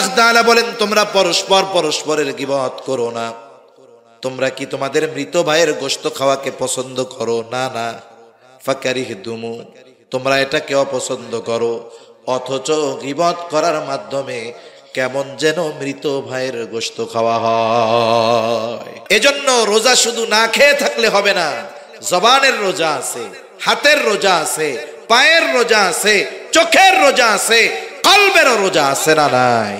আল্লাহ তাআলা বলেন তোমরা পরস্পর পরস্পরের গীবত করো না। তোমরা কি তোমাদের মৃত ভাইয়ের গোশত খাওয়াকে পছন্দ করো? না না। ফাকারিহতুমু, তোমরা এটাকে অপছন্দ করো, অথচ গীবত করার মাধ্যমে কেমন যেন মৃত ভাইয়ের গোশত খাওয়া হয়। এজন্য রোজা শুধু না খেয়ে থাকলে হবে না, জবানের রোজা আছে, হাতের রোজা আছে, পায়ের রোজা আছে, চোখের রোজা আছে, কলবেরও রোজা আছে না নাই?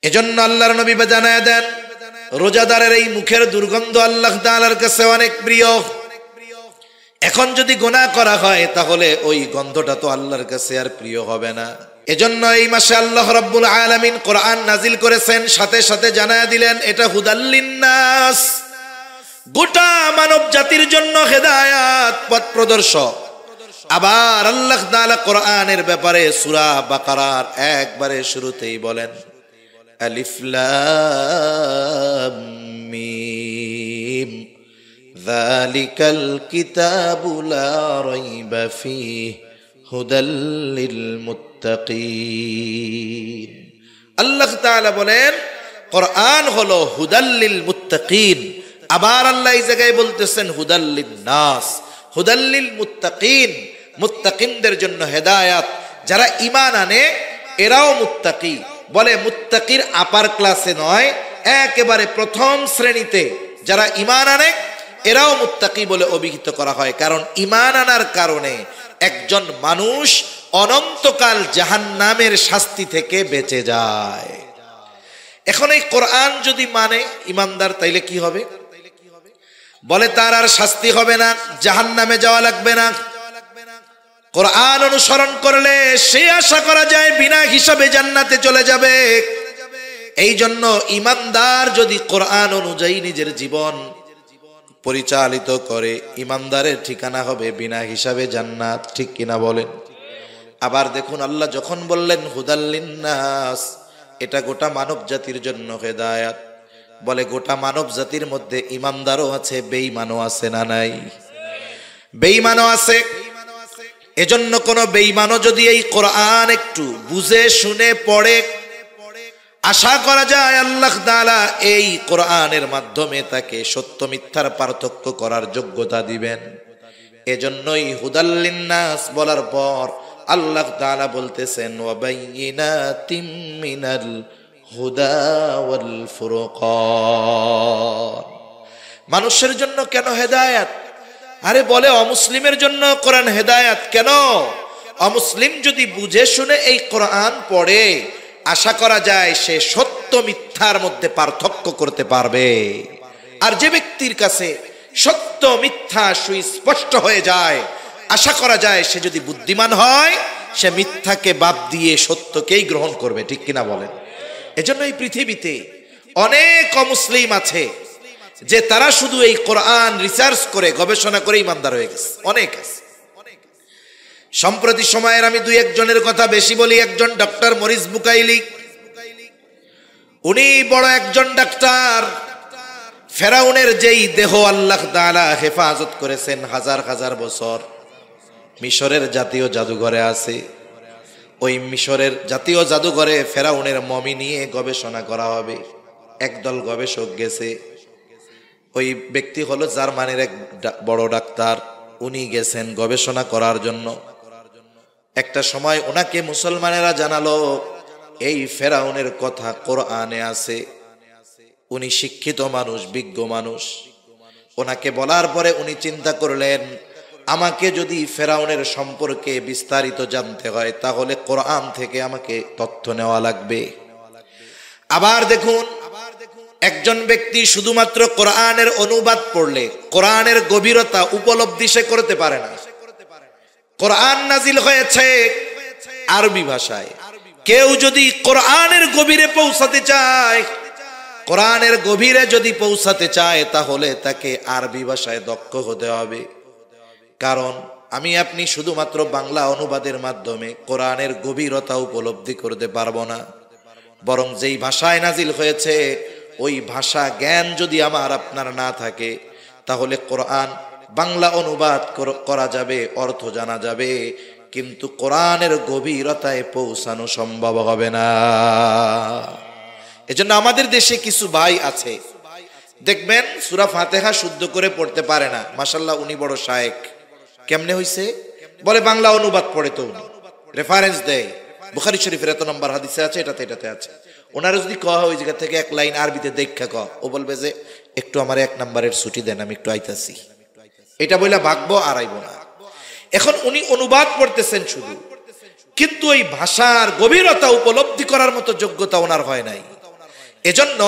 এজন্য আল্লাহর নবী জানায় দেন রোজাদারের এই মুখের দুর্গন্ধ আল্লাহ তাআলার কাছে অনেক প্রিয়। এখন যদি গুনাহ করা হয় তাহলে ওই গন্ধটা তো আল্লাহর কাছে আর প্রিয় হবে না। এজন্য এই মাসে আল্লাহ রাব্বুল আলামিন কোরআন নাজিল করেছেন, সাথে সাথে জানায়া দিলেন এটা হুদাল লিন্নাস, গোটা মানব জাতির জন্য হেদায়াত, পথ প্রদর্শক। আবার আল্লাহ তাআলা কোরআনের ব্যাপারে সূরা বাকারার একবারে শুরুতেই বলেন আলিফ লাম মিম যালিকাল কিতাবু লা রাইবা ফীহি হুদাল লিল মুত্তাকিন। আল্লাহ তাআলা বলেন কোরআন হলো হুদাল লিল মুত্তাকিন। আবার আল্লাহ এই জায়গায় বলতেছেন হুদাল লিন নাস, হুদাল লিল মুত্তাকিন, মুত্তাকিনদের জন্য হেদায়াত। যারা ঈমান আনে এরাও মুত্তাকি। বলে মুত্তাকির আপার ক্লাসে নয়, একেবারে প্রথম শ্রেণীতে যারা ঈমান আনে এরাও মুত্তাকি বলে অভিহিত করা হয়। কারণ ঈমান আনার কারণে একজন মানুষ অনন্তকাল জাহান্নামের শাস্তি থেকে বেঁচে যায়। এখন এই কোরআন যদি মানে ঈমানদার, তাইলে কি হবে? বলে তার আর শাস্তি হবে না, জাহান্নামে যাওয়া লাগবে না। কোরআন অনুসরণ করলে সে আশা করা যায় বিনা হিসাবে জান্নাতে চলে যাবে। এই জন্য ঈমানদার যদি কোরআন অনুযায়ী নিজের জীবন পরিচালিত করে, ঈমানদারের ঠিকানা হবে বিনা হিসাবে জান্নাত। ঠিক কিনা বলেন? আবার দেখুন আল্লাহ যখন বললেন হুদাল লিন্নাস, এটা গোটা মানব জাতির জন্য হেদায়াত। বলে গোটা মানব জাতির মধ্যে ঈমানদারও আছে, বেঈমানও আছে না নাই? বেঈমানও আছে। এজন্য কোন বেঈমানও যদি এই কোরআন একটু বুঝে শুনে পড়ে, আশা করা যায় আল্লাহ তাআলা এই কোরআনের মাধ্যমে তাকে সত্য মিথ্যার পার্থক্য করার যোগ্যতা দিবেন। এজন্যই হুদাল লিন্নাস বলার পর আল্লাহ তাআলা বলতেছেন ওয়া বাইয়িনাতিম মিনাল হুদা ওয়াল ফুরকান। মানুষের জন্য কেন হেদায়েত? আরে বলে অমুসলিমের জন্য কোরআন হেদায়েত কেন? অমুসলিম যদি বুঝে শুনে এই কোরআন পড়ে, আশা করা যায় সে সত্য মিথ্যার মধ্যে পার্থক্য করতে পারবে। আর যে ব্যক্তির কাছে সত্য মিথ্যা সুস্পষ্ট হয়ে যায়, আশা করা যায় সে যদি বুদ্ধিমান হয়, সে মিথ্যাকে বাদ দিয়ে সত্যকেই গ্রহণ করবে। ঠিক কিনা বলেন? এজন্য এই পৃথিবীতে অনেক অমুসলিম আছে যে তারা শুধু এই কোরআন রিসার্চ করে গবেষণা করে ইমানদার হয়ে গেছে, অনেক আছে। সম্প্রতি সময়ের আমি দুই একজনের কথা বেশি বলি। একজন ডক্টর মরিস বুকাইলি, উনি বড় একজন ডাক্তার। ফেরাউনের যেই দেহ আল্লাহ তাআলা হেফাজত করেছেন হাজার হাজার বছর, মিশরের জাতীয় জাদুঘরে আছে। ওই মিশরের জাতীয় জাদুঘরে ফেরাউনের মমি নিয়ে গবেষণা করা হবে। একদল গবেষক গেছে। ওই ব্যক্তি হলো জার্মানির এক বড় ডাক্তার, উনি গেছেন গবেষণা করার জন্য। একটা সময় ওনাকে মুসলমানেরা জানালো এই ফেরাউনের কথা কোরআনে আছে। উনি শিক্ষিত মানুষ, বিজ্ঞ মানুষ। ওনাকে বলার পরে উনি চিন্তা করলেন, আমাকে যদি ফেরাউনের সম্পর্কে বিস্তারিত জানতে হয় তাহলে কোরআন থেকে আমাকে তথ্য নেওয়া লাগবে। আবার দেখুন, একজন ব্যক্তি শুধুমাত্র কোরআনের অনুবাদ পড়লে কোরআনের গভীরতা উপলব্ধি সে করতে পারে না। কোরআন নাজিল হয়েছে আরবি ভাষায়। কেউ যদি কোরআনের গভীরে পৌঁছাতে চায়, কোরআনের গভীরে যদি পৌঁছাতে চায় তাহলে তাকে আরবি ভাষায় দক্ষ হতে হবে। কারণ আমি আপনি শুধুমাত্র বাংলা অনুবাদের মাধ্যমে কোরআনের গভীরতা উপলব্ধি করতে পারবো না। বরং যেই ভাষায় নাজিল হয়েছে ওই ভাষা জ্ঞান যদি আমার আপনার না থাকে তাহলে কোরআন বাংলা অনুবাদ করা যাবে, অর্থ জানা যাবে, কিন্তু কোরআনের গভীরতায় পৌঁছানো সম্ভব হবে না। এজন্য আমাদের দেশে কিছু ভাই আছে, দেখবেন সূরা ফাতিহা শুদ্ধ করে পড়তে পারে না, মাশাআল্লাহ উনি বড় শায়েখ। কেমনে হইছে? বলে বাংলা অনুবাদ পড়ে, তো উনি রেফারেন্স দেয়, বুখারী শরীফের এত নম্বর হাদিসে আছে, এটাতে আছে। ওনার যদি কওয়া হয় ওই জায়গা থেকে এক লাইন আরবিতে দেখা ক, ও বলবে যে একটু আমার 1 নম্বরের ছুটি দেন, আমি একটু আইতাছি। এটা বইলা ভাগবো আর আইবো না। এখন উনি অনুবাদ পড়তেছেন শুধু, কিন্তু ওই ভাষার গভীরতা উপলব্ধি করার মতো যোগ্যতা ওনার হয় নাই। এজন্য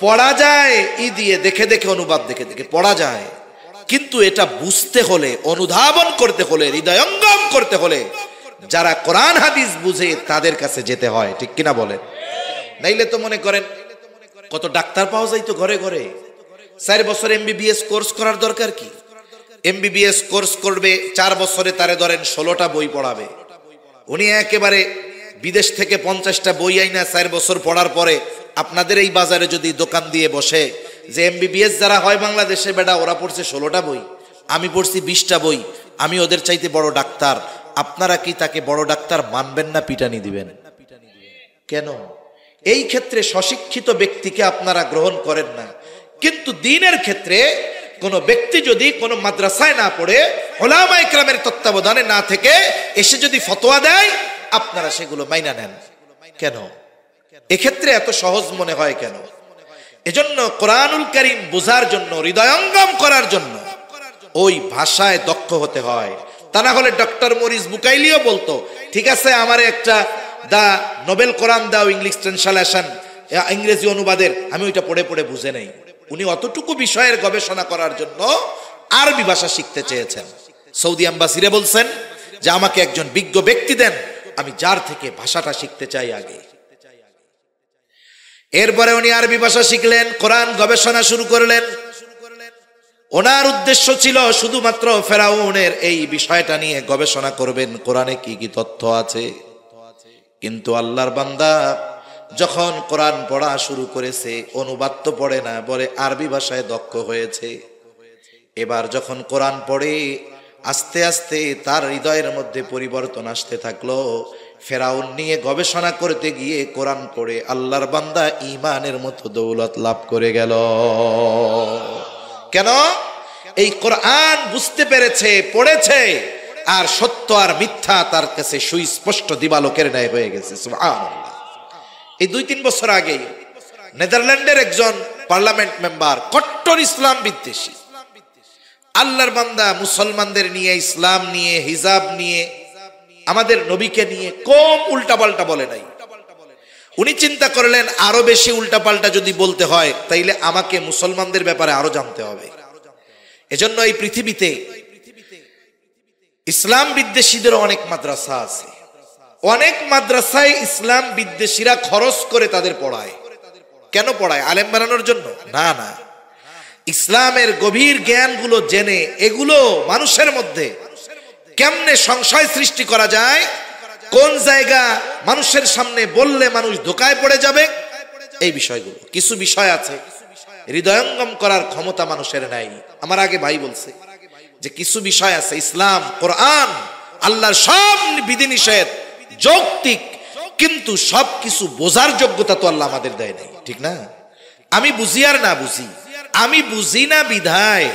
পড়া যায় ই দিয়ে, দেখে দেখে অনুবাদ দেখে দেখে পড়া যায়, কিন্তু এটা বুঝতে হলে, অনুধাবন করতে হলে, হৃদয়ঙ্গম করতে হলে যারা কোরআন হাদিস বুঝে তাদের কাছে যেতে হয়, ঠিক কিনা বলেন? নাইলে তো মনে করেন কত ডাক্তার পাওয়া যায় তো ঘরে ঘরে। 4 বছর MBBS কোর্স করার দরকার কি? MBBS কোর্স করবে 4 বছরে, তারে ধরেন 16টা বই পড়াবে। উনি একেবারে বিদেশ থেকে 50টা বই আইনা 4 বছর পড়ার পরে আপনাদের এই বাজারে যদি দোকান দিয়ে বসে যে MBBS যারা হয় বাংলাদেশে, বেটা ওরা পড়ছে 16টা বই, আমি পড়ছি 20টা বই, আমি ওদের চাইতে বড় ডাক্তার, আপনারা কি তাকে বড় ডাক্তার মানবেন না পিটানি দিবেন? কেন? এই ক্ষেত্রে স্বশিক্ষিত ব্যক্তিকে আপনারা গ্রহণ করেন না, কিন্তু দ্বীনের ক্ষেত্রে কোন ব্যক্তি যদি কোন মাদ্রাসায় না পড়ে, উলামা ইকরামের তত্ত্বাবধানে না থেকে এসে যদি ফতোয়া দেয়, আপনারা সেগুলো মাইনা নেন কেন? এক্ষেত্রে এত সহজ মনে হয় কেন? এজন্য কোরআনুল কারীম বোঝার জন্য, হৃদয়ঙ্গম করার জন্য ওই ভাষায় দক্ষ হতে হয়। তা না হলে ডক্টর মরিস বুকাইলিও বলতো, ঠিক আছে আমার একটা দা নোবেল কোরআন দাও ইংলিশ ট্রান্সলেশন, ইংরেজি অনুবাদের, আমি ওইটা পড়ে পড়ে বুঝে নেই। উনি অতটুকু বিষয়ের গবেষণা করার জন্য আরবি ভাষা শিখতে চেয়েছেন। সৌদি আম্বাসিরে বলছেন যে আমাকে একজন বিজ্ঞ ব্যক্তি দেন, আমি যার থেকে ভাষাটা শিখতে চাই আগে। এরপরে উনি আরবি ভাষা শিখলেন, কোরআন গবেষণা শুরু করলেন। ওনার উদ্দেশ্য ছিল শুধুমাত্র ফেরাউনের এই বিষয়টা নিয়ে গবেষণা করবেন, কোরআনে কি কি তথ্য আছে। কিন্তু আল্লাহর বান্দা যখন কোরআন পড়া শুরু করেছে, অনুবাদ তো পড়ে না, বলে আরবি ভাষায় দক্ষ হয়েছে। এবার যখন কোরআন পড়ে আস্তে আস্তে তার হৃদয়ের মধ্যে পরিবর্তন আসতে থাকলো। ফেরাউন নিয়ে গবেষণা করতে গিয়ে কোরআন পড়ে আল্লাহর বান্দা ঈমানের মতো দৌলত লাভ করে গেল। কেন? এই কোরআন বুঝতে পেরেছে, পড়েছে, আর সত্য আর মিথ্যা তার কাছে সুস্পষ্ট দিবালোকের ন্যায় হয়ে গেছে। সুবহানাল্লাহ। এই 2-3 বছর আগে নেদারল্যান্ডের একজন পার্লামেন্ট মেম্বার, কট্টর ইসলাম বিদ্বেষী, আল্লাহর বান্দা মুসলমানদের নিয়ে, ইসলাম নিয়ে, হিজাব নিয়ে, আমাদের নবীকে নিয়ে কম উল্টাপাল্টা বলে নাই। উনি চিন্তা করলেন আরো বেশি উল্টাপাল্টা যদি বলতে হয় তাইলে আমাকে মুসলমানদের ব্যাপারে আরো জানতে হবে। এজন্য এই পৃথিবীতে ইসলাম বিদ্বেষীদের অনেক মাদ্রাসা আছে, অনেক মাদ্রাসায় ইসলাম বিদ্বেষীরা খরচ করে তাদের পড়ায়। কেন পড়ায়? আলেম বানানোর জন্য? না না, ইসলামের গভীর জ্ঞানগুলো জেনে এগুলো মানুষের মধ্যে কেমনে সংশয় সৃষ্টি করা যায়, কোন জায়গা মানুষের সামনে বললে মানুষ ধোঁকায় পড়ে যাবে, এই বিষয়গুলো। কিছু বিষয় আছে হৃদয়ঙ্গম করার ক্ষমতা মানুষের নাই। আমার আগে ভাই বলছে যে কিছু বিষয় আছে, ইসলাম, কোরআন, আল্লাহর সব বিধিনিষেধ যৌক্তিক, কিন্তু সব কিছু বোঝার যোগ্যতা তো আল্লাহ আমাদের দেয় নাই, ঠিক না? আমি বুঝি আর না বুঝি, আমি বুঝি না বিধায়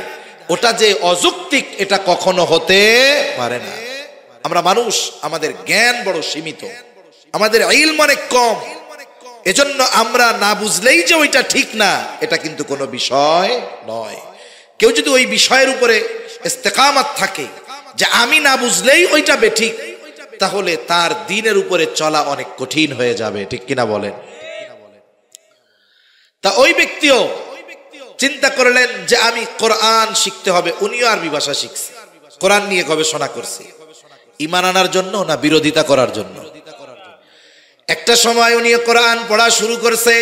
ওটা যে অযৌক্তিক এটা কখনো হতে পারে না। আমরা মানুষ, আমাদের জ্ঞান বড় সীমিত, আমাদের ইলম অনেক কম। এজন্য আমরা না বুঝলেই যে ওইটা ঠিক না, এটা কিন্তু কোনো বিষয় নয়। কেউ যদি ওই বিষয়ের উপরে ইস্তেকামাত থাকে যে আমি না বুঝলেই ওইটা বেঠিক, তাহলে তার দ্বীনের উপরে চলা অনেক কঠিন হয়ে যাবে, ঠিক কিনা বলেন? তা ওই ব্যক্তিও চিন্তা করলেন যে আমি কোরআন শিখতে হবে। উনিও আরবি ভাষা শিখছে, কোরআন নিয়ে গবেষণা করছে। ঈমান আনার জন্য না বিরোধিতা করার জন্য? একটা সময় উনি কোরআন পড়া শুরু করছে।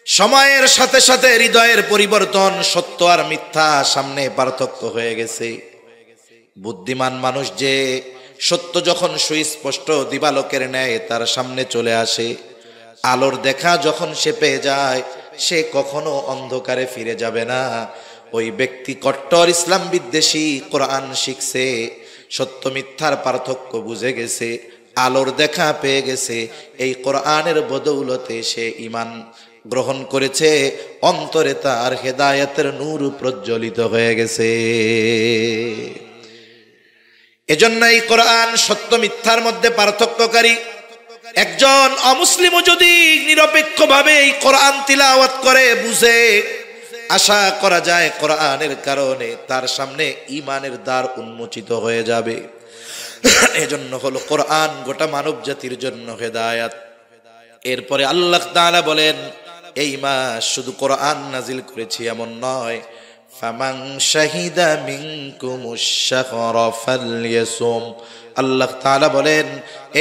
সময়ের সাথে সাথে হৃদয়ের পরিবর্তন, সত্য আর মিথ্যা সামনে পার্থক্য হয়ে গেছে। বুদ্ধিমান মানুষ যে সত্য যখন সুস্পষ্ট দিবালোকের ন্যায় তার সামনে চলে আসে, আলোর দেখা যখন সে পেয়ে যায়, সে কখনো অন্ধকারে ফিরে যাবে না। ওই ব্যক্তি কট্টর ইসলাম বিদ্বেষী, কোরআন শিখছে, সত্য মিথ্যার পার্থক্য বুঝে গেছে, আলোর দেখা পেয়ে গেছে। এই কোরআনের বদৌলতে সে ঈমান গ্রহণ করেছে, অন্তরে তার হেদায়েতের নূর প্রজ্বলিত হয়ে গেছে। এজন্য এই কোরআন সত্য মিথ্যার মধ্যে পার্থক্যকারী। একজন অমুসলিমও যদি নিরপেক্ষভাবে এই কোরআন তিলাওয়াত করে, বুঝে, আশা করা যায় কোরআনের কারণে তার সামনে ঈমানের দ্বার উন্মোচিত হয়ে যাবে। এজন্য হলো কোরআন গোটা মানব জাতির জন্য হেদায়েত। এরপরে আল্লাহ তাআলা বলেন, এই মাস শুধু কোরআন নাজিল করেছি এমন নয়, ফামান শাহিদা মিনকুমুশ শাহরা ফালইয়াসুম। আল্লাহ তাআলা বলেন,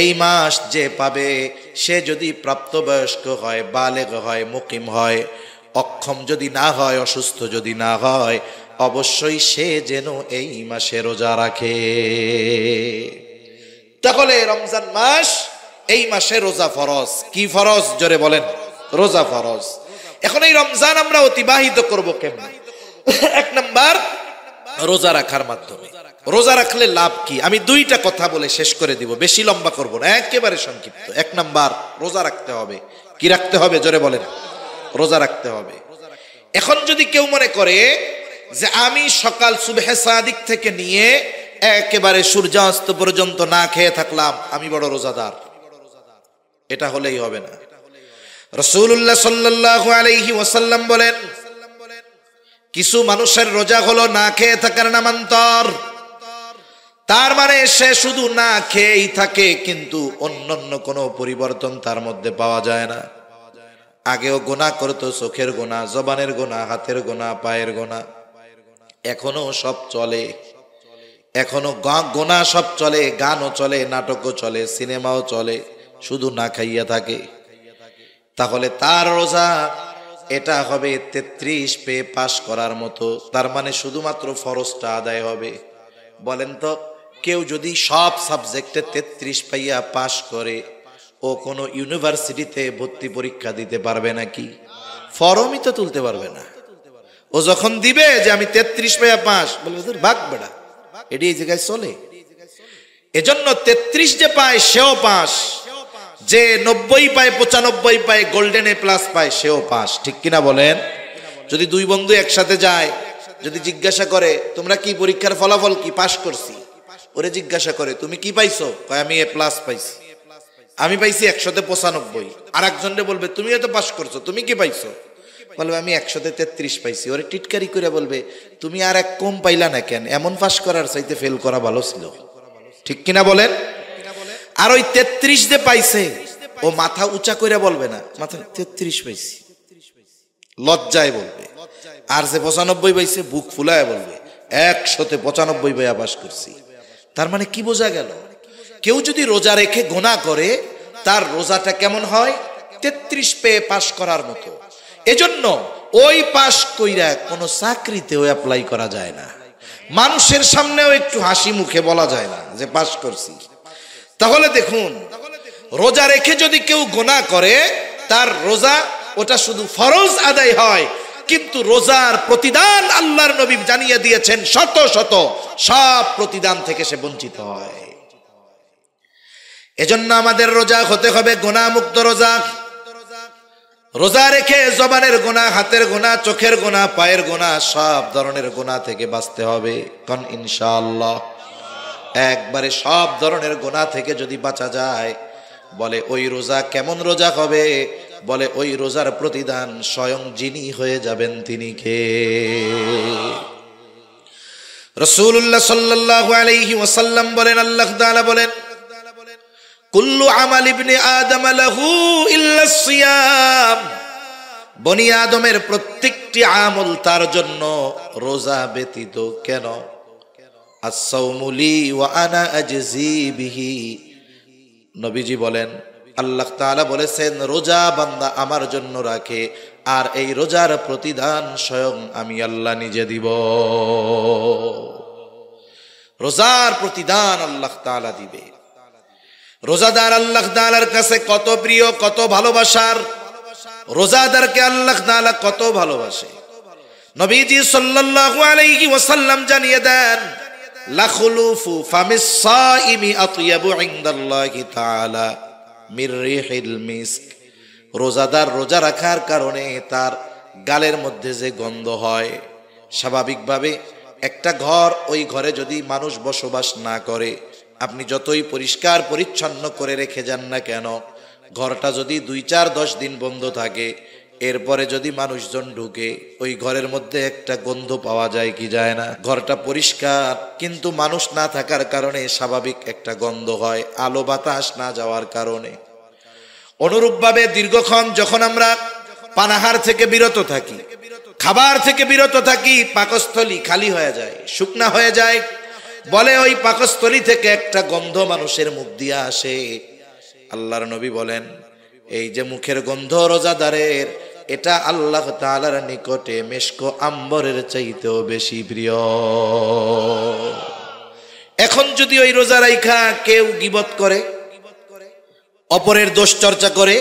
এই মাস যে পাবে সে যদি প্রাপ্তবয়স্ক হয়, বালেগ হয়, মুকিম হয়, অক্ষম যদি না হয়, অসুস্থ যদি না হয়, অবশ্যই সে যেন এই মাসে রোজা রাখে। তাহলে রমজান মাস, এই মাসে রোজা ফরজ। কি ফরজ? জোরে বলেন, রোজা ফরজ। এখন এই রমজান আমরা অতিবাহিত করব কেমনে? এক নাম্বার, রোজা রাখার মাধ্যমে। রোজা রাখলে লাভ কি? আমি দুইটা কথা বলে শেষ করে দিব, বেশি লম্বা করব না, একেবারে সংক্ষিপ্ত। এক নাম্বার, রোজা রাখতে হবে। কি রাখতে হবে? জোরে বলেন, রোজা রাখতে হবে। এখন যদি কেউ মনে করে যে আমি সকাল সুবহে সাদিক থেকে নিয়ে একেবারে সূর্যাস্ত পর্যন্ত না খেয়ে থাকলাম, আমি বড় রোজাদার, এটা হলেই হবে না। রাসূলুল্লাহ সাল্লাল্লাহু আলাইহি ওয়াসাল্লাম বলেন, কিছু মানুষের রোজা হলো না খেয়ে থাকার নামান্তর। তার মানে সে শুধু না খেয়েই থাকে, কিন্তু অন্যান্য কোনো পরিবর্তন তার মধ্যে পাওয়া যায় না। আগেও গুনাহ করতো, চোখের গুনাহ, জবানের গুনাহ, হাতের গুনাহ, পায়ের গুনাহ, এখনো সব চলে, এখনো গুনাহ সব চলে, গানও চলে, নাটকও চলে, সিনেমাও চলে, শুধু না খাইয়া থাকে। তাহলে তার রোজা এটা হবে 33 পেয়ে পাশ করার মতো। তার মানে শুধুমাত্র ফরজটা আদায় হবে। বলেন তো, কেউ যদি সব সাবজেক্টে 33 পাইয়া পাশ করে, ও কোনো ইউনিভার্সিটিতে ভর্তি পরীক্ষা দিতে পারবে নাকি? ফর্মই তো তুলতে পারবে না। ও যখন দিবে যে আমি 33 পাইয়া পাস, বলবে তোর ভাগ বেড়া, এটি এই জায়গায় চলে। এজন্য 33 যে পায় সেও পাস, যে 90 পায়, 95 পায়, গোল্ডেন এ প্লাস পায়, সেও পাস। ঠিক কিনা বলেন? যদি দুই বন্ধু একসাথে যায়, যদি জিজ্ঞাসা করে তোমরা কি পরীক্ষার ফলাফল কি, পাস করছি, ওরে জিজ্ঞাসা করে তুমি কি পাইছো, কয় আমি এ প্লাস পাইছি, আমি পাইছি 195। আর একজনরে বলবে তুমি তো পাস করছো, তুমি কি পাইছো, বলবে আমি 133 পাইছি। ওরে টিটকারি করে বলবে তুমি আর এক কম পাইলা না কেন, এমন পাস করার চাইতে ফেল করা ভালো ছিল। ঠিক কিনা বলেন? আর ওই 33 যে পাইছে, ও মাথা উঁচা করে বলবে না মাথা 33 পাইছি, লজ্জায় বলবে। আর যে 95 পাইছে বুক ফুলায় বলবে 195 পাইয়া পাস করছি। তার মানে কি বোঝা গেল? কেউ যদি রোজা রেখে গুনাহ করে, তার রোজাটা কেমন হয়? 33 পেয়ে পাস করার মতো। এজন্য ওই পাস কইরা কোনো চাকরিতেও অ্যাপ্লাই করা যায় না, মানুষের সামনেও একটু হাসি মুখে বলা যায় না যে পাস করছি। তাহলে দেখুন, রোজা রেখে যদি কেউ গুনাহ করে, তার রোজা ওটা শুধু ফরজ আদায় হয়, কিন্তু রোজার প্রতিদান আল্লাহর নবী জানিয়ে দিয়েছেন শত শত, সব প্রতিদান থেকে সে বঞ্চিত হয়। এজন্য আমাদের রোজা হতে হবে গুনাহ মুক্ত রোজা। রোজা রেখে জবানের গুনাহ, হাতের গুনাহ, চোখের গুনাহ, পায়ের গুনাহ, সব ধরনের গুনাহ থেকে বাঁচতে হবে। কোন ইনশাআল্লাহ। একবারে সব ধরনের গুনাহ থেকে যদি বাঁচা যায়, বলে ওই রোজা কেমন রোজা হবে? বলে ওই রোজার প্রতিদান স্বয়ং যিনি হয়ে যাবেন তিনি কে? রাসূলুল্লাহ সাল্লাল্লাহু আলাইহি ওয়াসাল্লাম বলেন, আল্লাহ তাআলা বলেন, কুল্লু আমাল ইবনে আদম লাহু ইল্লা সিয়াম। বনি আদমের প্রত্যেকটি আমল তার জন্য, রোজা ব্যতীত। কেন? আস-সাওমু লি ওয়া আনা আজজি বিহি। নবীজি বলেন, আল্লাহ তাআলা বলেছেন রোজা বান্দা আমার জন্য রাখে, আর এই রোজার প্রতিদান স্বয়ং আমি আল্লাহ নিজে দিব। রোজার প্রতিদান আল্লাহ তাআলা দিবে। রোজাদার আল্লাহ তাআলার কাছে কত প্রিয়, কত ভালোবাসার। রোজাদারকে আল্লাহ তাআলা কত ভালোবাসে। নবীজি সাল্লাল্লাহু আলাইহি ওয়াসাল্লাম জানিয়ে দেন, লাখুলুফু ফামিস সাইমি আতয়াবু ইনদাল্লাহি তাআলা মির রিহিল মিস্ক। রোজাদার রোজা রাখার কারণে তার গালের মধ্যে যে গন্ধ হয়, স্বাভাবিকভাবে একটা ঘর, ওই ঘরে যদি মানুষ বসবাস না করে, আপনি যতই পরিষ্কার পরিচ্ছন্ন করে রেখে যান না কেন, ঘরটা যদি 2-4-10 দিন বন্ধ থাকে, এরপরে যদি মানুষজন ঢুকে, ওই ঘরের মধ্যে একটা গন্ধ পাওয়া যায় কি যায় না? ঘরটা পরিষ্কার কিন্তু মানুষ না থাকার কারণে স্বাভাবিক একটা গন্ধ হয়, আলো বাতাস না যাওয়ার কারণে। অনুরূপভাবে দীর্ঘক্ষণ যখন আমরা পানাহার থেকে বিরত থাকি, খাবার থেকে বিরত থাকি, পাকস্থলী খালি হয়ে যায়, শুকনা হয়ে যায়, বলে ওই পাকস্থলী থেকে একটা গন্ধ মানুষের মুখ দিয়ে আসে। আল্লাহর নবী বলেন, এই যে মুখের গন্ধ রোজাদারের, এটা আল্লাহ তাআলার নিকটে মেশকো আম্বরের চাইতেও বেশি প্রিয়। এখন যদি ওই রোজা রাইখা কেউ গীবত করে, অপরের দোষ চর্চা করে,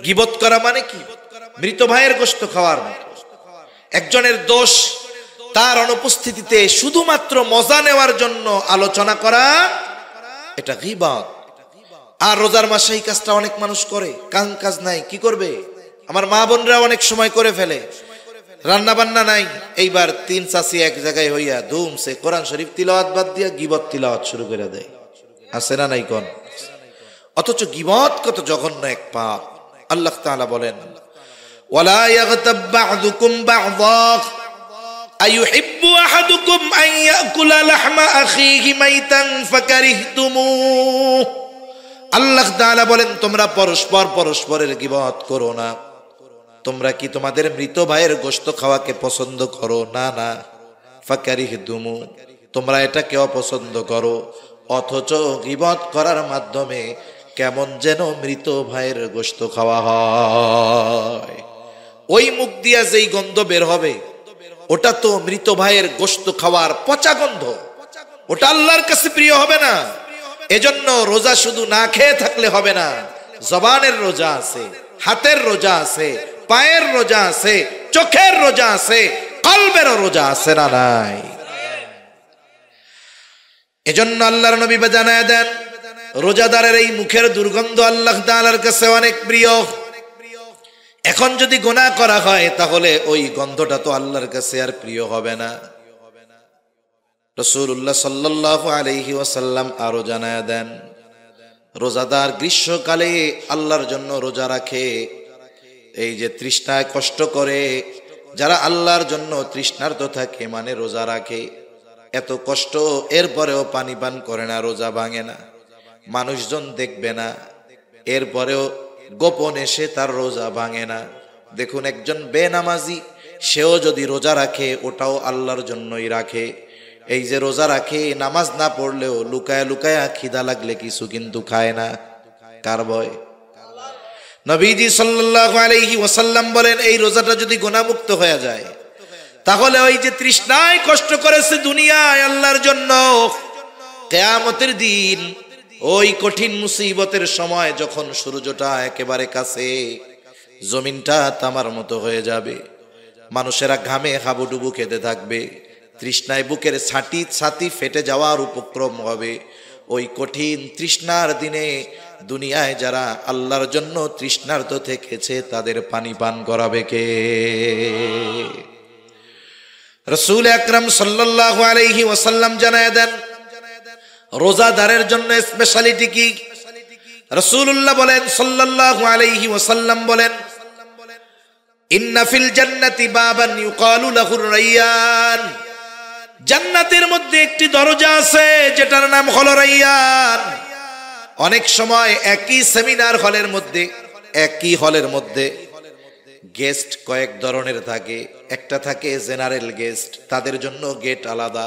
গীবত করা মানে কি? মৃত ভাইয়ের গোশত খাওয়ার মতো। একজনের দোষ তার অনুপস্থিতিতে শুধুমাত্র মজা নেওয়ার জন্য আলোচনা করা, এটা গীবত। আর রোজার মাসে এই কাজটা অনেক মানুষ করে, কাজ নাই, কি করবে? আমার মা বোনরা অনেক সময় করে ফেলে, রান্না বান্না নাই, এইবার 3 চাচি এক জায়গায় হইয়া ধুমসে কোরআন শরীফ তিলাওয়াত বাদ দিয়া গীবত তিলাওয়াত শুরু করে দেয়। আছে না নাই কোন? অথচ গীবত কত জঘন্য এক পাপ। আল্লাহ তাআলা বলেন, ওয়ালা ইয়াগতাব বা'দুকুম বা'দা আইয়ুহিব্বু আহাদুকুম আন ইয়াকুলা লাহমা আখিহি মাইতান ফাকারিহতুমুহ। আল্লাহ তাআলা বলেন, তোমরা পরস্পরের গীবত করো না। তোমরা কি তোমাদের মৃত ভাইয়ের গোশত খাওয়াকে পছন্দ করো? না না। ফাকারিহতুমু, তোমরা এটাকে অপছন্দ করো, অথচ গীবত করার মাধ্যমে কেমন যেন মৃত ভাইয়ের গোশত খাওয়া হয়। ওই মুখ দিয়া যেই গন্ধ বের হবে, ওটা তো মৃত ভাইয়ের গোশত খাওয়ার পচা গন্ধ, ওটা আল্লাহর কাছে প্রিয় হবে না। এজন্য রোজা শুধু না খেয়ে থাকলে হবে না, জবানের রোজা আছে, হাতের রোজা আছে, পায়ের রোজা আছে, চোখের রোজা আছে, কলবেরও রোজা আছে না নাই? এজন্য আল্লাহর নবী জানায় দেন, রোজাদারের এই মুখের দুর্গন্ধ আল্লাহ তাআলার কাছে অনেক প্রিয়। এখন যদি গুনাহ করা হয়, তাহলে ওই গন্ধটা তো আল্লাহর কাছে আর প্রিয় হবে না। রাসূলুল্লাহ সাল্লাল্লাহু আলাইহি ওয়াসাল্লাম আরো জানায় দেন, রোজাদার গ্রীষ্মকালে আল্লাহর জন্য রোজা রাখে, এই যে তৃষ্ণায় কষ্ট করে, যারা আল্লাহর জন্য তৃষ্ণার্ত থাকে মানে রোজা রাখে, এত কষ্ট এরপরেও পানি পান করে না, রোজা ভাঙে না, মানুষজন দেখবে না, এরপরেও গোপনে সে তার রোজা ভাঙে না। দেখুন, একজন বেনামাজি সেও যদি রোজা রাখে, ওটাও আল্লাহর জন্যই রাখে। এই যে রোজা রাখে, নামাজ না পড়লেও লুকায়া লুকায়া খিদা লাগলে কিছু কিন্তু খায় না। কার ভয়? নবীজি সাল্লাল্লাহু আলাইহি ওয়াসাল্লাম বলেন, এই রোজাটা যদি গুনাহমুক্ত হয়ে যায়, তাহলে ওই যে তৃষ্ণায় কষ্ট করেছে দুনিয়ায় আল্লাহর জন্য, কিয়ামতের দিন ওই কঠিন মুসিবতের সময় যখন সূর্যটা একেবারে কাছে, জমিনটা তামার মতো হয়ে যাবে, মানুষেরা ঘামে হাবুডুবু খেতে থাকবে, তৃষ্ণায় বুকের ছাতি ফেটে যাওয়ার উপক্রম হবে। ওই কঠিন তৃষ্ণার দিনে দুনিয়ায় যারা আল্লাহর জন্য তৃষ্ণার্ত থেকেছে, তাদের পানি পান করাবে কে? রাসূল আকরাম সাল্লাল্লাহু আলাইহি ওয়াসাল্লাম জানায় দেন, রোজাদারের জন্য স্পেশালিটি কি? রাসূলুল্লাহ বলেন সাল্লাল্লাহু আলাইহি ওয়াসাল্লাম বলেন, ইন্না ফিল জান্নাতি বাবান ইউকালু লাহুর রায়্যান। জান্নাতের মধ্যে একটি দরজা আছে যেটার নাম হলো রায়্যান। অনেক সময় একই সেমিনার হলের মধ্যে, একই হলের মধ্যে গেস্ট কয়েক ধরনের থাকে। একটা থাকে জেনারেল গেস্ট, তাদের জন্য গেট আলাদা।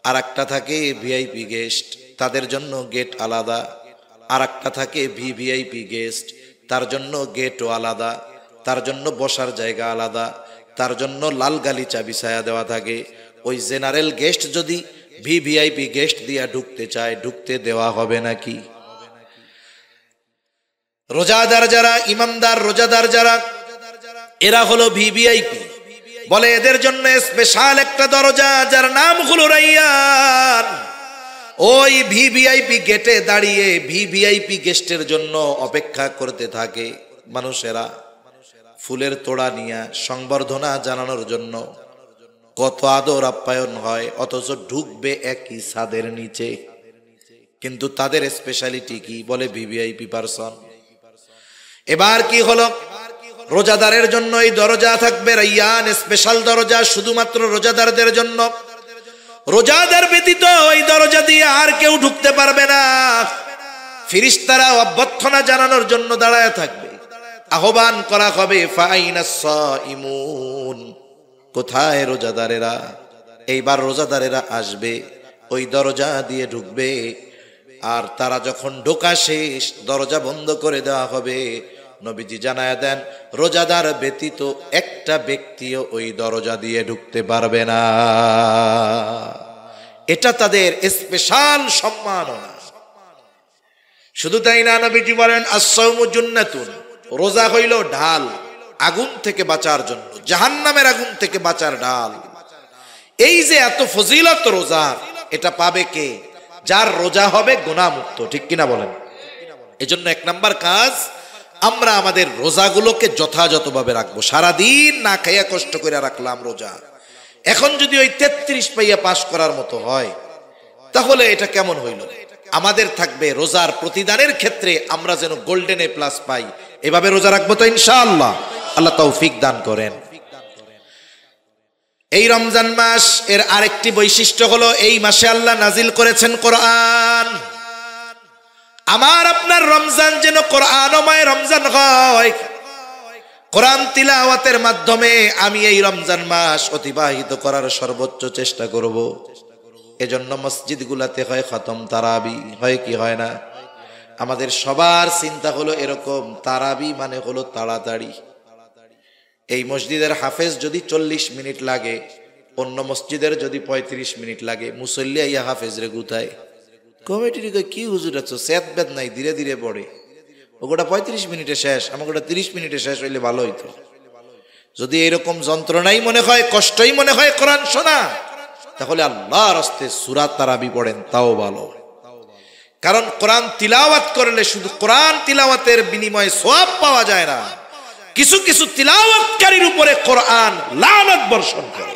আর একটা থাকে ভিআইপি গেস্ট, তাদের জন্য গেট আলাদা। আর একটা থাকে ভিভিআইপি গেস্ট, তার জন্য গেটও আলাদা, তার জন্য বসার জায়গা আলাদা, তার জন্য লাল গালিচা বিছায়া দেওয়া থাকে। ওই জেনারেল গেস্ট যদি ভিভিআইপি গেস্ট দিয়া ঢুকতে চায়, ঢুকতে দেওয়া হবে নাকি? রোজাদার যারা, ইমানদার রোজাদার যারা, এরা হলো ভিভিআইপি। বলে এদের জন্য স্পেশাল একটা দরজা যার নাম হলো রাইয়ান। ওই ভিভিআইপি গেটে দাঁড়িয়ে ভিভিআইপি গেস্টের জন্য অপেক্ষা করতে থাকে মানুষেরা, ফুলের তোড়া নিয়ে সংবর্ধনা জানানোর জন্য। কত আদর আপ্যায়ন হয়, অথচ ঢুকবে একই ছাদের নিচে। কিন্তু তাদের স্পেশালিটি কি? বলে ভিভিআইপি পারসন। এবার কি হলো? রোজাদারের জন্য এই দরজা থাকবে রাইয়ান, স্পেশাল দরজা শুধুমাত্র রোজাদারদের জন্য। রোজাদার ব্যতীত ওই দরজা দিয়ে আর কেউ ঢুকতে পারবে না। ফেরেশতারা অভ্যর্থনা জানানোর জন্য দাঁড়ায় থাকবে, আহ্বান করা হবে ফাইনাস সাইমুন, কোথায় রোজাদারেরা? এইবার রোজাদারেরা আসবে, ওই দরজা দিয়ে ঢুকবে। আর তারা যখন ঢোকা শেষ, দরজা বন্ধ করে দেওয়া হবে। নবীজি জানায়া দেন, রোজাদার ব্যতীত একটা ব্যক্তিও ওই দরজা দিয়ে ঢুকতে পারবে না। এটা তাদের স্পেশাল সম্মাননা। শুধু তাই না, নবীজি বলেন আস-সাওমু জুন্নাতুন, রোজা হইল ঢাল, আগুন থেকে বাঁচার জন্য, জাহান্নামের আগুন থেকে বাঁচার ঢাল। এই যে এত ফজিলত রোজার, এটা পাবে কে? যার রোজা হবে গুনাহমুক্ত, ঠিক কিনা বলেন? এজন্য এক নাম্বার কাজ, আমরা আমাদের রোজাগুলোকে যথাযথভাবে রাখবো। সারাদিন না খাইয়া কষ্ট করে রাখলাম রোজা, এখন যদি ওই 33 পাইয়া পাশ করার মতো হয়, তাহলে এটা কেমন হইল? আমাদের থাকবে রোজার প্রতিদানের ক্ষেত্রে আমরা যেন গোল্ডেন এ প্লাস পাই। এভাবে রোজা রাখবো তো ইনশাআল্লাহ। আল্লাহ তৌফিক দান করেন। এই রমজান মাস এর আরেকটি বৈশিষ্ট্য হলো, এই মাসে আল্লাহ নাজিল করেছেন কোরআন। আমার আপনার রমজান যেন কোরআনময় রমজান হয়। কোরআন তিলাওয়াতের মাধ্যমে আমি এই রমজান মাস অতিবাহিত করার সর্বোচ্চ চেষ্টা করব। এজন্য মসজিদগুলোতে হয় খতম তারাবি, হয় কি হয় না? আমাদের সবার চিন্তা হলো এরকম, তারাবি মানে হলো তাড়াতাড়ি। এই মসজিদের হাফেজ যদি 40 মিনিট লাগে, অন্য মসজিদের যদি 35 মিনিট লাগে, মুসল্লি আইয়া হাফেজ রে গুতায়। কমিটির কি হুজুর আছো, সেদ বেদ নাই, ধীরে ধীরে পড়ে। ওটা 35 মিনিটে শেষ, আমাকে ওটা 30 মিনিটে শেষ হইলে ভালো হইতো। যদি এরকম যন্ত্রণাই মনে হয়, কষ্টই মনে হয় কোরআন শোনা, তাহলে আল্লাহর রাস্তে সূরা তারাবি পড়েন, তাও ভালো। কারণ কোরআন তিলাওয়াত করলে শুধু কোরআন তিলাওয়াতের বিনিময়ে সওয়াব পাওয়া যায় না, কিছু কিছু তিলাওয়াতকারীর উপরে কোরআন লানত বর্ষণ করে।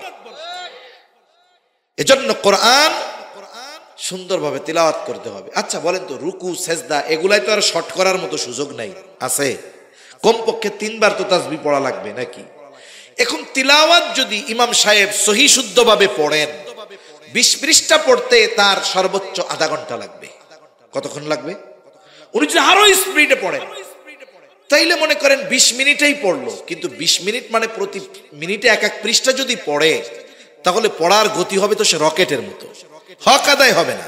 এজন্য কোরআন সুন্দরভাবে তিলাওয়াত করতে হবে। আচ্ছা বলেন তো, রুকু সেজদা এগুলাই তো আর শর্ট করার মতো সুযোগ নাই, আছে? কমপক্ষে 3 বার তো তাসবিহ পড়া লাগবে নাকি? এখন তিলাওয়াত যদি ইমাম সাহেব সহি শুদ্ধভাবে পড়েন, 20 পৃষ্ঠা পড়তে তার সর্বোচ্চ আধা ঘন্টা লাগবে। কতক্ষণ লাগবে? উনি যদি আরো স্পিডে পড়েন, তাইলে মনে করেন 20 মিনিটেই পড়লো। কিন্তু 20 মিনিট মানে প্রতি মিনিটে এক এক পৃষ্ঠা যদি পড়ে, তাহলে পড়ার গতি হবে তো সে রকেটের মতো। হক আদায় হবে না,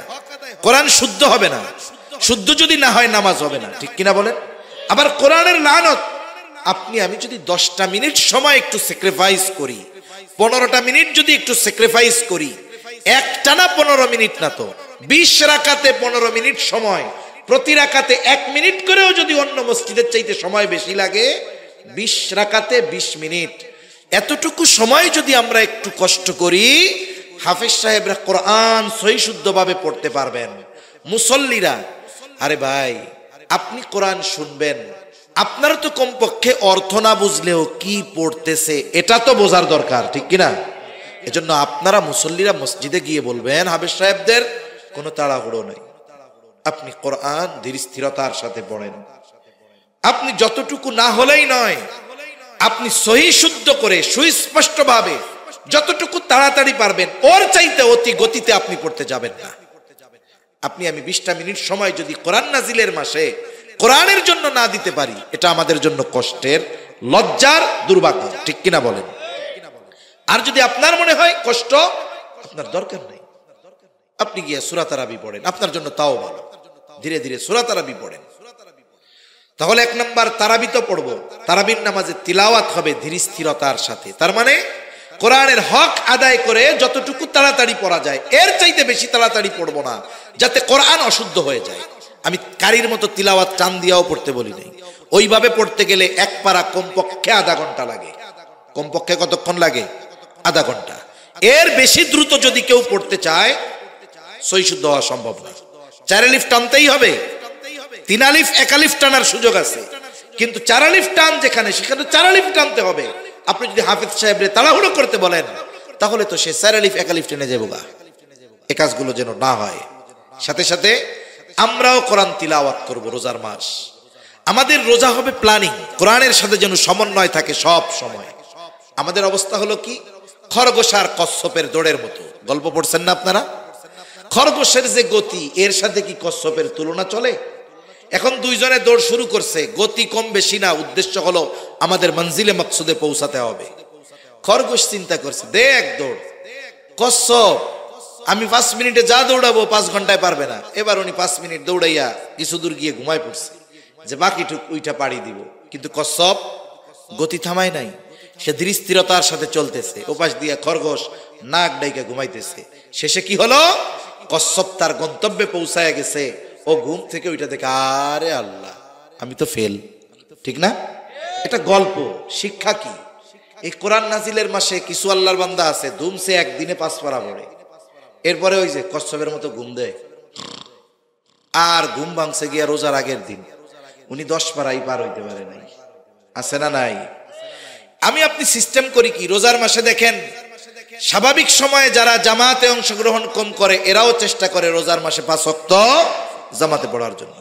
কোরআন শুদ্ধ হবে না। শুদ্ধ যদি না হয় নামাজ হবে না, ঠিক কিনা বলেন? আবার কোরআনের লানত, আপনি আমি যদি 10টা মিনিট সময় একটু স্যাক্রিফাইস করি, 15টা মিনিট যদি একটু স্যাক্রিফাইস করি, একটানা 15 মিনিট না তো 20 রাকাতে 15 মিনিট সময়, প্রতি রাকাতে 1 মিনিট করেও যদি অন্য মসজিদের চাইতে সময় বেশি লাগে, 20 রাকাতে 20 মিনিট, এতটুকু সময় যদি আমরা একটু কষ্ট করি, হাফেজ সাহেবরা কোরআন সহি শুদ্ধভাবে পড়তে পারবেন। মুসল্লিরা, আরে ভাই আপনি কোরআন শুনবেন, আপনার তো কমপক্ষে অর্থ না বুঝলেও কি পড়তেছে এটা তো বোঝার দরকার, ঠিক কিনা? এজন্য আপনারা মুসল্লিরা মসজিদে গিয়ে বলবেন হাফেজ সাহেবদের কোনো তাড়াহুড়ো নেই, আপনি কোরআন ধীর স্থিরতার সাথে পড়েন। আপনি যতটুকু না হলেই নয়, আপনি সহি শুদ্ধ করে সুস্পষ্টভাবে যতটুকু তাড়াতাড়ি পারবেন, ওর চাইতে অতি গতিতে আপনি পড়তে যাবেন না। আপনি আমি 20টা মিনিট সময় যদি কোরআন নাজিলের মাসে কোরআনের জন্য না দিতে পারি, এটা আমাদের জন্য কষ্টের, লজ্জার, দুর্ভাগ্য, ঠিক কিনা বলেন? আর যদি আপনার মনে হয় কষ্ট, আপনার দরকার নেই, আপনি গিয়ে সূরা তারাবি পড়েন, আপনার জন্য তাও ভালো। ধীরে ধীরে সূরা তারাবি পড়েন। তাহলে 1 নাম্বার তারাবি তো পড়বো, তারাবির নামাজে তিলাওয়াত হবে ধীর স্থিরতার সাথে। তার মানে কোরআনের হক আদায় করে যতটুকু তাড়াতাড়ি পড়া যায়, এর চাইতে বেশি তাড়াতাড়ি পড়বো না, যাতে কোরআন অশুদ্ধ হয়ে যায়। আমি কারির মতো তিলাওয়াত টান দিয়াও পড়তে বলি নাই। ওইভাবে পড়তে গেলে 1 পারা কমপক্ষে আধা ঘন্টা লাগে। কমপক্ষে কতক্ষণ লাগে? আধা ঘন্টা। এর বেশি দ্রুত যদি কেউ পড়তে চায় সই শুদ্ধ হওয়া সম্ভব না। 4 আলিফ টানতেই হবে। 3 আলিফ 1 আলিফ টানার সুযোগ আছে, কিন্তু 4 আলিফ টান যেখানে সেখানে 4 আলিফ টানতে হবে। আপনি যদি হাফেজ সাহেবরে তাড়াহুড়ো করতে বলেন তাহলে তো সে 4 আলিফ 1 আলিফ টেনে যাবো গা। এ কাজগুলো যেন না হয়। সাথে সাথে আমরাও কোরআন তিলাওয়াত করব রোজার মাস। আমাদের রোজা হবে প্ল্যানিং, কোরআনের সাথে যেন সমন্বয় থাকে সব সময়। আমাদের অবস্থা হলো কি, খরগোশ আর কচ্ছপের দৌড়ের মতো। গল্প পড়ছেন না আপনারা? খরগোশের যে গতি এর সাথে কি কচ্ছপের তুলনা চলে? এখন দুইজনে দৌড় শুরু করছে, গতি কম বেশি না, উদ্দেশ্য হলো আমাদের মঞ্জিলে মকসুদে পৌঁছাতে হবে। খরগোশ চিন্তা করছে, দে এক দৌড়। কচ্ছপ আমি 5 মিনিটে যা দৌড়াবো 5 ঘন্টায় পারবে না। এবার উনি 5 মিনিট দৌড়াইয়া কিছু দূর গিয়ে ঘুমায় পড়ছে যে বাকিটুক উইটা পাড়ি দিব। কিন্তু কচ্ছপ গতি থামায় নাই, সে ধীর স্থিরতার সাথে চলতেছে। ওপাশ দিয়া খরগোশ নাক ডাইকা ঘুমাইতেছে। শেষে কি হলো, কচ্ছপ তার গন্তব্যে পৌঁছায় গেছে। ও ঘুম থেকে ওইটা দেখে, আরে আল্লাহ আমি তো ফেল। ঠিক না? এটা গল্প। শিক্ষা কি? এই কোরআন নাজিলের মাসে কিছু আল্লাহর বান্দা আছে ধুমসে একদিনে 5 পারা পড়ে, এরপরে ওই যে কচ্ছপের মতো ঘুম দেয়। আর ঘুম ভাঙছে গিয়া রোজার আগের দিন উনি 10 পারাই পার হইতে পারে নাই। আছে না নাই? আমি আপনি সিস্টেম করি কি, রোজার মাসে দেখেন স্বাভাবিক সময়ে যারা জামাতে অংশগ্রহণ কম করে এরাও চেষ্টা করে রোজার মাসে 5 ওয়াক্ত জামাতে পড়ার জন্য।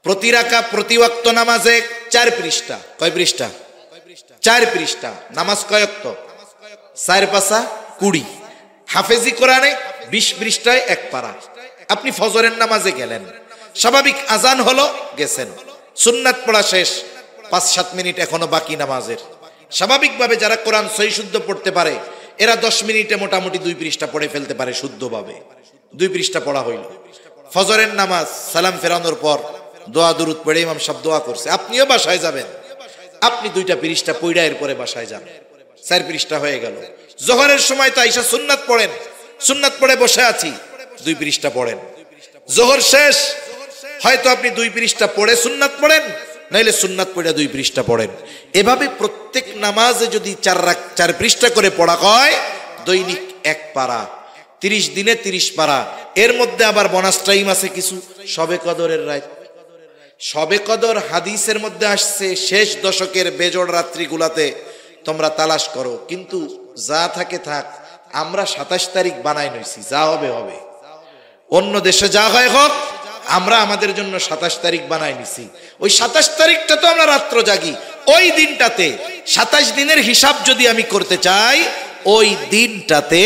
প্রতি ওয়াক্ত নামাজে 4 পৃষ্ঠা। কয় পৃষ্ঠা? 4 পৃষ্ঠা। নামাজ কয় ওয়াক্ত? 4 পাঁচা 20। হাফেজি কোরআনে 20 পৃষ্ঠায় 1 পারা। আপনি ফজরের নামাজে গেলেন, স্বাভাবিক আজান হলো, গেছেন, সুন্নাত পড়া শেষ, 5-7 মিনিট এখনো বাকি নামাজের। স্বাভাবিকভাবে যারা কোরআন সহি শুদ্ধ পড়তে পারে এরা 10 মিনিটে মোটামুটি 2 পৃষ্ঠা পড়ে ফেলতে পারে শুদ্ধভাবে। 2 পৃষ্ঠা পড়া হইল। ফজরের নামাজ সালাম ফেরানোর পর দোয়া দুরুদ পড়ে ইমাম সাহেব দোয়া করছে, আপনিও বাসায় যাবেন, আপনি 2টা পৃষ্ঠা পড়া এর পরে বাসায় যান, 4 পৃষ্ঠা হয়ে গেল। জোহরের সময় তো আইসা সুন্নাত পড়েন, সুন্নাত পড়ে বসে আছি, 2 পৃষ্ঠা পড়েন। জোহর শেষ, হয়তো আপনি 2 পৃষ্ঠা পড়ে সুন্নাত পড়েন, নাইলে সুন্নাত পড়ে 2 পৃষ্ঠা পড়েন। এভাবে প্রত্যেক নামাজে যদি 4 পৃষ্ঠা করে পড়া হয়, দৈনিক 1 পারা, 30 দিনে 30 পারা। এর মধ্যে আবার বোনাস টাইম আছে কিছু। শবে কদরের রাত, শবে কদর হাদিসের মধ্যে আসছে শেষ দশকের বেজোড় রাত্রিগুলাতে তোমরা তালাশ করো, কিন্তু যা থাকে থাক, আমরা 27 তারিখ বানাই নইছি, যা হবে হবে। অন্য দেশে যা হয় হোক, আমরা আমাদের জন্য 27 তারিখ বানাই নিছি। ওই 27 তারিখটা তো আমরা রাত্র জাগি। ওই দিনটাতে 27 দিনের হিসাব যদি আমি করতে চাই, ওই দিনটাতে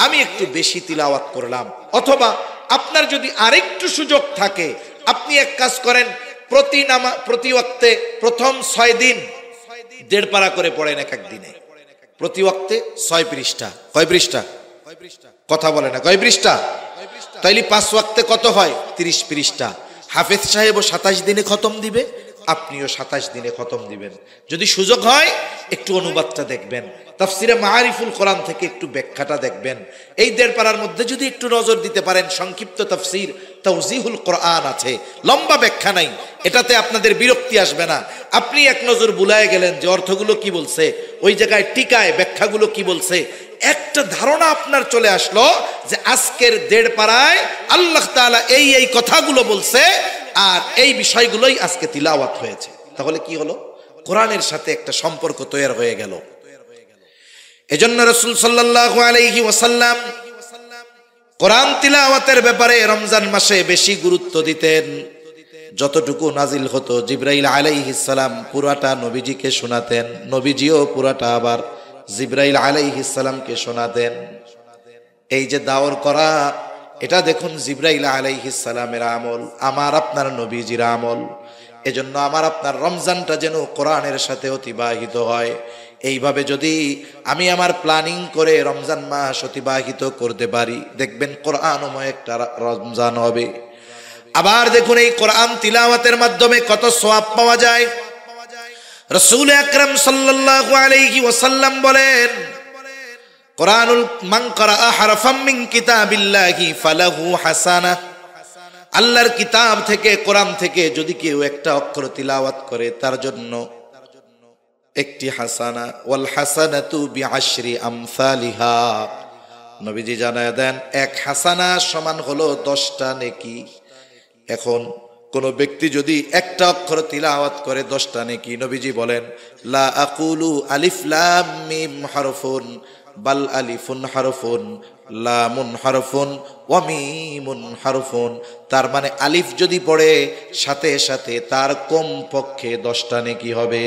আমি একটু বেশি তিলাওয়াত করলাম। অথবা আপনার যদি আরেকটু সুযোগ থাকে, আপনি এক কাজ করেন, প্রতি ওয়াক্তে প্রথম 6 দিন 1.5 পারা করে পড়েন এক এক দিনে। প্রতি ওয়াক্তে 6 পৃষ্ঠা। কয় পৃষ্ঠা? কথা বলে না, কয় পৃষ্ঠা? তাইলে 5 ওয়াক্তে কত হয়? 30 পৃষ্ঠা। হাফেজ সাহেবও 27 দিনে খতম দিবে, আপনিও 27 দিনে খতম দিবেন। যদি সুযোগ হয় একটু অনুবাদটা দেখবেন, তাফসিরে মাআরিফুল কোরআন থেকে একটু ব্যাখ্যাটা দেখবেন। এই 1.5 পারার মধ্যে যদি একটু নজর দিতে পারেন, সংক্ষিপ্ত তাফসির তাওজিহুল কোরআন আছে, লম্বা ব্যাখ্যা নাই, এটাতে আপনাদের বিরক্তি আসবে না। আপনি এক নজর বুলায় গেলেন যে অর্থগুলো কি বলছে, ওই জায়গায় টিকায় ব্যাখ্যাগুলো কি বলছে, একটা ধারণা আপনার চলে আসলো যে আজকের 1.5 পারায় আল্লাহ তাআলা এই কথাগুলো বলছে, আর এই বিষয়গুলোই আজকে তিলাওয়াত হয়েছে। তাহলে কি হলো? কোরআনের সাথে একটা সম্পর্ক তৈরি হয়ে গেল। এজন্য রাসূল সাল্লাল্লাহু আলাইহি ওয়াসাল্লাম কোরআন তিলাওয়াতের ব্যাপারে রমজান মাসে বেশি গুরুত্ব দিতেন। যতটুকু নাজিল হতো জিবরাইল আলাইহিস সালাম পুরাটা নবীজিকে শোনাতেন, নবীজিও পুরাটা আবার জিবরাইল আলাইহিস সালামকে শোনাতেন। এই যে দাওর করা, এটা দেখুন জিবরাইল আলাইহিস সালামের আমল, আমার আপনার নবীজির আমল। এজন্য আমার আপনার রমজানটা যেন কোরআনের সাথে অতিবাহিত হয়। এইভাবে যদি আমি আমার প্ল্যানিং করে রমজান মাস অতিবাহিত করতে পারি, দেখবেন কোরআনময় একটা রমজান হবে। আবার দেখুন এই কোরআন তিলাওয়াতের মাধ্যমে কত সওয়াব পাওয়া যায়। রাসূল আকরাম সাল্লাল্লাহু আলাইহি ওয়াসাল্লাম বলেন, কোরআনুল মান ক্বারাআ হারফাম মিন কিতাবিল্লাহি ফালাহু হাসানাহ। আল্লাহর কিতাব থেকে, কোরআন থেকে যদি কেউ একটা অক্ষর তিলাওয়াত করে, তার জন্য একটি হাসানা, ওয়াল হাসানাতু বিআশরি আমসালিহা। নবীজি জানায় দেন এক হাসানা সমান হলো 10টা নেকি। এখন কোন ব্যক্তি যদি একটা অক্ষর তিলাওয়াত করে 10টা নেকি, নবীজি বলেন লা আকুলু আলিফ লাম মিম হারফুন বাল আলিফুন হারফুন লামুন হারফুন ওয়া মিমুন হারফুন। তার মানে আলিফ যদি পড়ে সাথে সাথে তার কমপক্ষে 10টা নেকি হবে।